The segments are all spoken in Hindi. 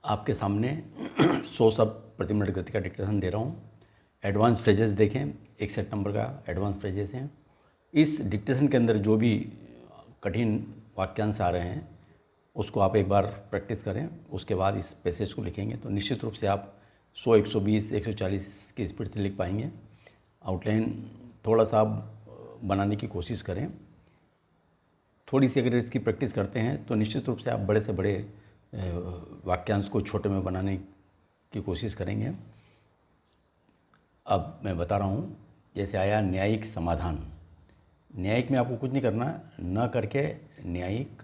आपके सामने 100 शब्द प्रति मिनट गति का डिक्टेशन दे रहा हूँ। एडवांस फ्रेजेस देखें, 61 नंबर का एडवांस फ्रेजेस हैं। इस डिक्टेशन के अंदर जो भी कठिन वाक्यांश आ रहे हैं उसको आप एक बार प्रैक्टिस करें, उसके बाद इस पैसेज को लिखेंगे तो निश्चित रूप से आप 100, 120, 140 की स्पीड से लिख पाएंगे। आउटलाइन थोड़ा सा आप बनाने की कोशिश करें। थोड़ी सी अगर इसकी प्रैक्टिस करते हैं तो निश्चित रूप से आप बड़े से बड़े वाक्यांश को छोटे में बनाने की कोशिश करेंगे। अब मैं बता रहा हूँ, जैसे आया न्यायिक समाधान। न्यायिक में आपको कुछ नहीं करना, न करके न्यायिक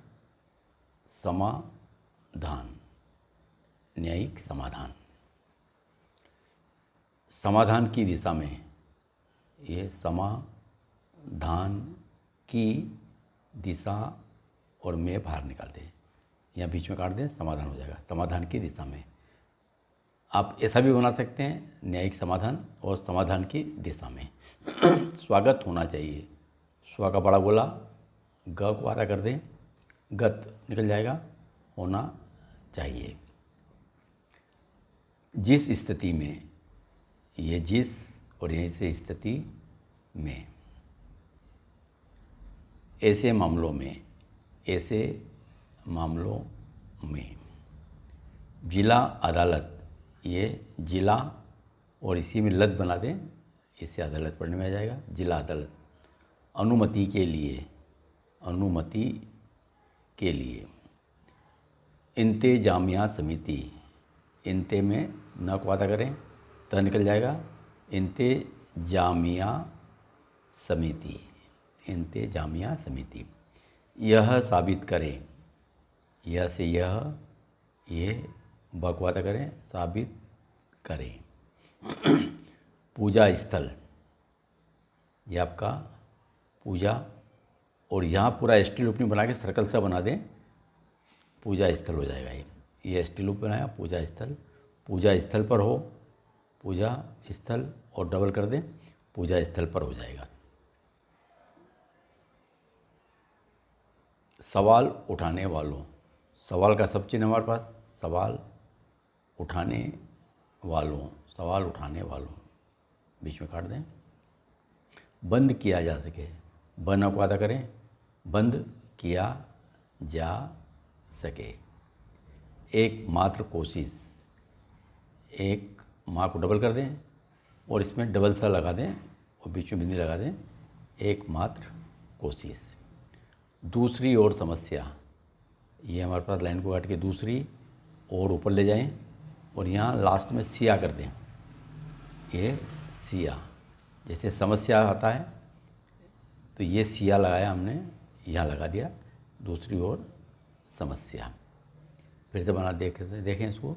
समाधान, न्यायिक समाधान। समाधान की दिशा में, ये समाधान की दिशा और में बाहर निकाल दें, यहाँ बीच में काट दें, समाधान हो जाएगा। समाधान की दिशा में आप ऐसा भी बना सकते हैं, न्यायिक समाधान और समाधान की दिशा में। स्वागत होना चाहिए, स्व का बड़ा गोला, ग को आधा कर दें, गत निकल जाएगा, होना चाहिए। जिस स्थिति में, ये जिस और यहीं से स्थिति में, ऐसे मामलों में, ऐसे मामलों में। जिला अदालत, ये जिला और इसी में लद बना दें, इससे अदालत पढ़ने में आ जाएगा, जिला अदालत। अनुमति के लिए, अनुमति के लिए। इंतेजामिया समिति, इंते में न को आधा करें, त निकल जाएगा, इंतेजामिया समिति, इंतेजामिया समिति। यह साबित करें, यह से यह, ये बकवादा करें, साबित करें। पूजा स्थल, ये आपका पूजा, और यहाँ पूरा स्टील लूप नहीं बना के सर्कल सा बना दें, पूजा स्थल हो जाएगा। ये स्टील लूप बनाया, पूजा स्थल, पूजा स्थल पर हो, पूजा स्थल, और डबल कर दें, पूजा स्थल पर हो जाएगा। सवाल उठाने वालों, सवाल का सब चिन्ह हमारे पास, सवाल उठाने वालों, सवाल उठाने वालों, बीच में काट दें। बंद किया जा सके, बना को आधा करें, बंद किया जा सके। एकमात्र कोशिश, एक माँ को डबल कर दें और इसमें डबल सा लगा दें और बीच में बिंदी लगा दें, एकमात्र कोशिश। दूसरी ओर समस्या, ये हमारे पास लाइन को काट के दूसरी और ऊपर ले जाएं और यहाँ लास्ट में सिया कर दें, ये सिया। जैसे समस्या आता है तो ये सिया लगाया हमने, यहाँ लगा दिया, दूसरी ओर समस्या। फिर से बना देखें इसको,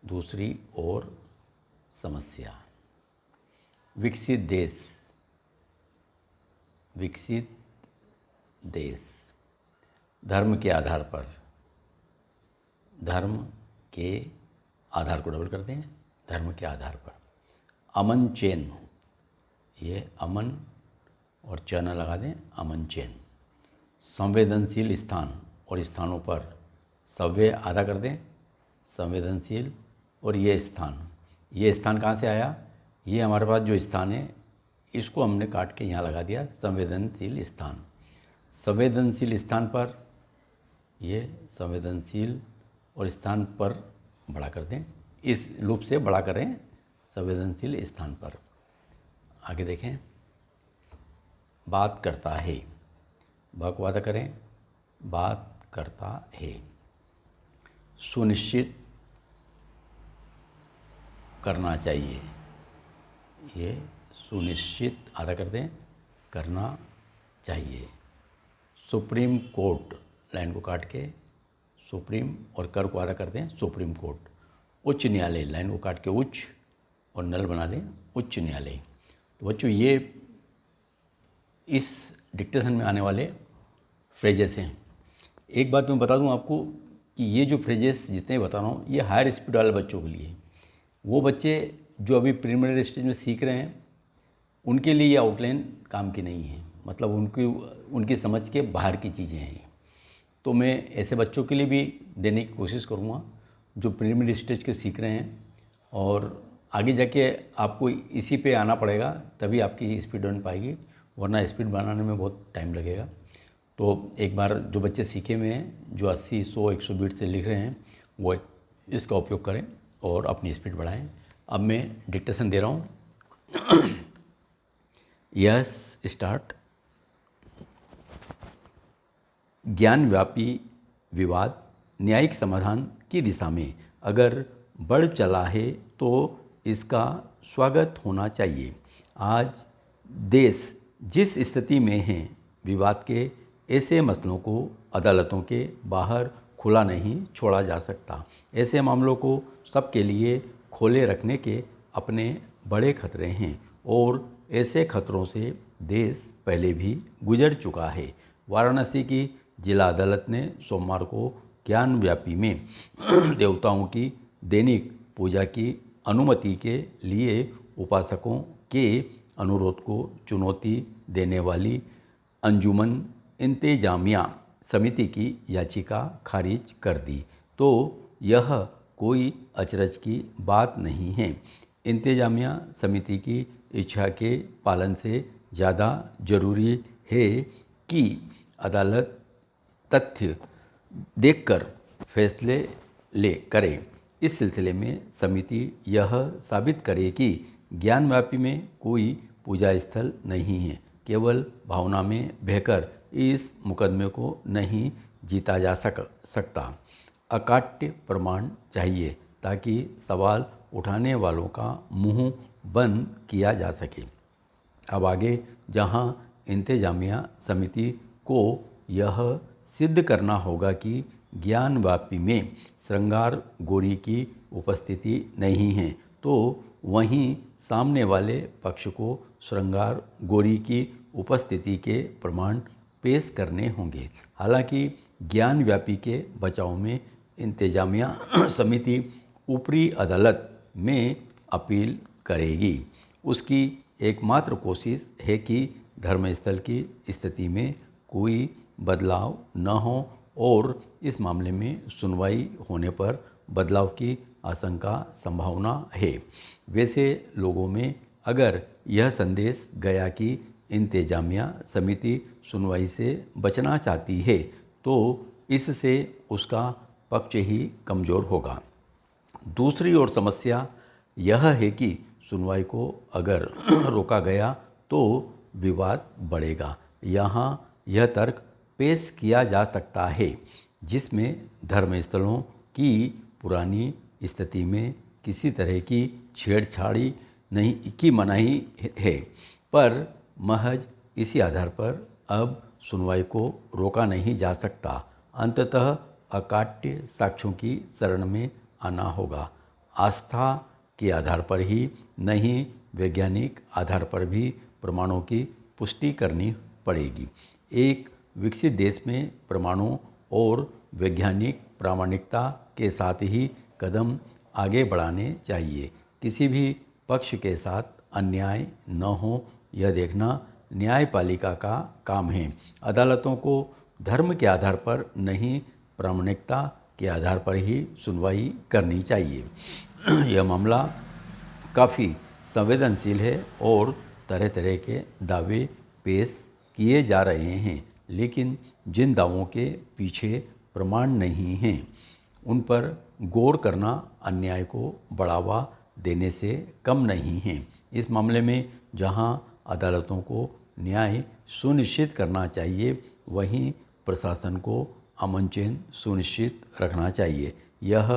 दूसरी ओर समस्या। विकसित देश, विकसित देश। धर्म के आधार पर, धर्म के आधार को डबल कर दें, धर्म के आधार पर। अमन चैन, ये अमन और चैन लगा दें, अमन चैन। संवेदनशील स्थान और स्थानों पर, सव्य आधा कर दें, संवेदनशील, और ये स्थान कहाँ से आया, ये हमारे पास जो स्थान है इसको हमने काट के यहाँ लगा दिया, संवेदनशील स्थान। संवेदनशील स्थान पर, ये संवेदनशील और स्थान पर बड़ा कर दें, इस लूप से बड़ा करें, संवेदनशील स्थान पर। आगे देखें, बात करता है, ब को वादा करें, बात करता है। सुनिश्चित करना चाहिए, ये सुनिश्चित आधा कर दें, करना चाहिए। सुप्रीम कोर्ट, लाइन को काट के सुप्रीम और कर को आधा कर दें, सुप्रीम कोर्ट। उच्च न्यायालय, लाइन को काट के उच्च और नल बना दें, उच्च न्यायालय। तो बच्चों ये इस डिक्टेशन में आने वाले फ्रेजेस हैं। एक बात मैं बता दूं आपको कि ये जो फ्रेजेस जितने बता रहा हूँ ये हायर स्पीड वाले बच्चों के लिए, वो बच्चे जो अभी प्रीलिमिनरी स्टेज में सीख रहे हैं उनके लिए ये आउटलाइन काम की नहीं है, मतलब उनकी समझ के बाहर की चीज़ें हैं। तो मैं ऐसे बच्चों के लिए भी देने की कोशिश करूँगा जो प्रीलिमिनरी स्टेज के सीख रहे हैं, और आगे जाके आपको इसी पे आना पड़ेगा, तभी आपकी स्पीड बन पाएगी, वरना स्पीड बनाने में बहुत टाइम लगेगा। तो एक बार जो बच्चे सीखे हुए हैं, जो 80, 100, 120 से लिख रहे हैं, वो इसका उपयोग करें और अपनी स्पीड बढ़ाएं। अब मैं डिक्टेशन दे रहा हूँ। Yes, start. ज्ञानव्यापी विवाद न्यायिक समाधान की दिशा में अगर बढ़ चला है तो इसका स्वागत होना चाहिए। आज देश जिस स्थिति में है, विवाद के ऐसे मसलों को अदालतों के बाहर खुला नहीं छोड़ा जा सकता। ऐसे मामलों को सबके लिए खोले रखने के अपने बड़े खतरे हैं, और ऐसे खतरों से देश पहले भी गुजर चुका है। वाराणसी की जिला अदालत ने सोमवार को ज्ञानव्यापी में देवताओं की दैनिक पूजा की अनुमति के लिए उपासकों के अनुरोध को चुनौती देने वाली अंजुमन इंतजामिया समिति की याचिका खारिज कर दी। तो यह कोई अचरज की बात नहीं है। इंतजामिया समिति की इच्छा के पालन से ज़्यादा जरूरी है कि अदालत तथ्य देखकर फैसले करे। इस सिलसिले में समिति यह साबित करे कि ज्ञानव्यापी में कोई पूजा स्थल नहीं है। केवल भावना में बहकर इस मुकदमे को नहीं जीता जा सकता। अकाट्य प्रमाण चाहिए ताकि सवाल उठाने वालों का मुंह बंद किया जा सके। अब आगे जहां इंतजामिया समिति को यह सिद्ध करना होगा कि ज्ञानव्यापी में श्रृंगार गौरी की उपस्थिति नहीं है, तो वहीं सामने वाले पक्ष को श्रृंगार गौरी की उपस्थिति के प्रमाण पेश करने होंगे। हालांकि ज्ञानव्यापी के बचाव में इंतजामिया समिति ऊपरी अदालत में अपील करेगी। उसकी एकमात्र कोशिश है कि धर्मस्थल की स्थिति में कोई बदलाव न हो, और इस मामले में सुनवाई होने पर बदलाव की आशंका संभावना है। वैसे लोगों में अगर यह संदेश गया कि इंतजामिया समिति सुनवाई से बचना चाहती है, तो इससे उसका पक्ष ही कमज़ोर होगा। दूसरी ओर समस्या यह है कि सुनवाई को अगर रोका गया तो विवाद बढ़ेगा। यहाँ यह तर्क पेश किया जा सकता है जिसमें धर्मस्थलों की पुरानी स्थिति में किसी तरह की छेड़छाड़ी नहीं की मनाही है, पर महज इसी आधार पर अब सुनवाई को रोका नहीं जा सकता। अंततः अकाट्य साक्ष्यों की शरण में आना होगा। आस्था के आधार पर ही नहीं, वैज्ञानिक आधार पर भी प्रमाणों की पुष्टि करनी पड़ेगी। एक विकसित देश में प्रमाणों और वैज्ञानिक प्रामाणिकता के साथ ही कदम आगे बढ़ाने चाहिए। किसी भी पक्ष के साथ अन्याय न हो, यह देखना न्यायपालिका का काम है। अदालतों को धर्म के आधार पर नहीं, प्रामाणिकता के आधार पर ही सुनवाई करनी चाहिए। यह मामला काफ़ी संवेदनशील है और तरह तरह के दावे पेश किए जा रहे हैं, लेकिन जिन दावों के पीछे प्रमाण नहीं हैं, उन पर गौर करना अन्याय को बढ़ावा देने से कम नहीं है। इस मामले में जहां अदालतों को न्याय सुनिश्चित करना चाहिए, वहीं प्रशासन को अमन चैन सुनिश्चित रखना चाहिए। यह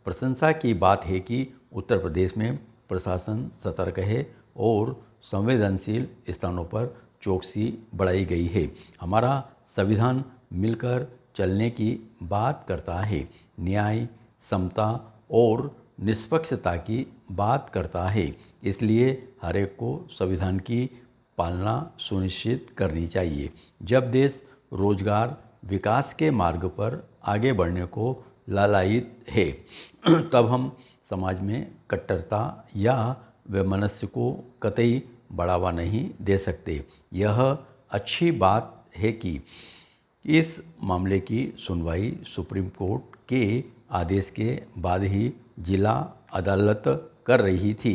प्रशंसा की बात है कि उत्तर प्रदेश में प्रशासन सतर्क है और संवेदनशील स्थानों पर चौकसी बढ़ाई गई है। हमारा संविधान मिलकर चलने की बात करता है, न्याय, समता और निष्पक्षता की बात करता है। इसलिए हर एक को संविधान की पालना सुनिश्चित करनी चाहिए। जब देश रोजगार विकास के मार्ग पर आगे बढ़ने को लालायित है, तब हम समाज में कट्टरता या वैमनस्य को कतई बढ़ावा नहीं दे सकते। यह अच्छी बात है कि इस मामले की सुनवाई सुप्रीम कोर्ट के आदेश के बाद ही जिला अदालत कर रही थी।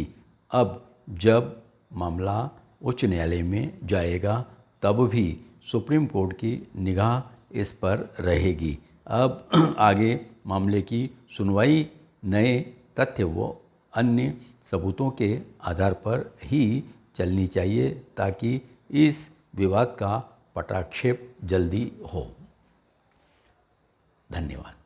अब जब मामला उच्च न्यायालय में जाएगा तब भी सुप्रीम कोर्ट की निगाह इस पर रहेगी। अब आगे मामले की सुनवाई नए तथ्य व अन्य सबूतों के आधार पर ही चलनी चाहिए ताकि इस विवाद का पटाक्षेप जल्दी हो। धन्यवाद।